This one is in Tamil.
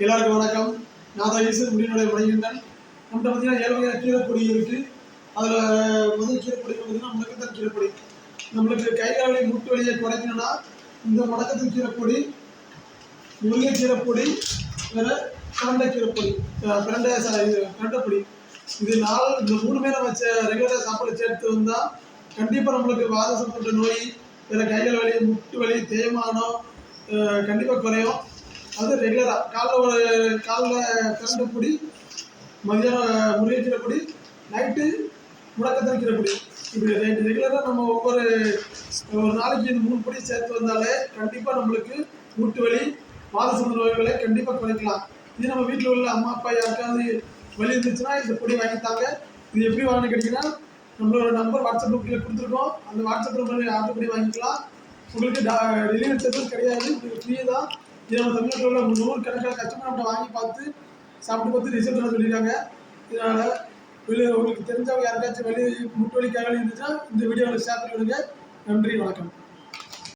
எல்லாருக்கும் வணக்கம். நான் தான் ஈஸ்வர் முடியினுடைய மணிகண்டன். நம்மகிட்ட பார்த்தீங்கன்னா 7 வகையான கீரைப்பொடி இருக்குது. அதில் முதல் கீரைப்பொடி பார்த்தீங்கன்னா முடக்கத்தான் கீரைப்பொடி. நம்மளுக்கு கை கால் வலி மூட்டு வலியை குறைக்கணும்னா இந்த முடக்கத்தான் கீரைப்பொடி, முருங்கைக்கீரைப்பொடி, வேறு பிரண்டைக்கீரைப்பொடி, பிரண்டைப்பொடி, இது இந்த 3 நம்ம ரெகுலராக சாப்பாடு சேர்த்து வந்தால் கண்டிப்பாக நம்மளுக்கு வாத சம்பந்த நோய், வேறு கைகால் வலி, முட்டு வலி, தேய்மானம் கண்டிப்பாக குறையும். அது ரெகுலராக காலைல பிரண்டைப்பொடி, மதியானம் முருங்கைக்கீரைப்பொடி, நைட்டு முடக்கத்தான் கீரைப்பொடி. இப்படி ரெகுலராக நம்ம ஒரு நாளைக்கு இந்த 3 பொடி சேர்த்து வந்தாலே கண்டிப்பாக நம்மளுக்கு மூட்டு வலி, வாத சம்பந்த நோய்களை கண்டிப்பாக குறைக்கலாம். இது நம்ம வீட்டில் உள்ள அம்மா அப்பா யாருக்காவது வலி இருந்துச்சுன்னா இந்த பொடி வாங்கித்தாங்க. இது எப்படி வாங்க கிடைக்குன்னா நம்மளோட நம்பர் வாட்ஸ்அப் குரூப்பில் கொடுத்துருக்கோம். அந்த வாட்ஸ்அப் நம்பரில் ஆர்டர் பண்ணி வாங்கிக்கலாம். உங்களுக்கு டெலிவரி சார்ஜஸ் கிடையாது, உங்களுக்கு ஃப்ரீ தான். இது நம்ம தமிழ்நாட்டில் உள்ள 100 கணக்கான கஸ்டமர் நம்மகிட்ட வாங்கி சாப்பிட்டு பார்த்து ரிசல்ட் சொல்லியிருக்காங்க. இதனால் உங்களுக்கு தெரிஞ்சவங்க யாருக்காச்சும் முட்டு வலி கைவலி இருந்துச்சுன்னா இந்த வீடியோவில் ஷேர் பண்ணி விடுங்க. நன்றி, வணக்கம்.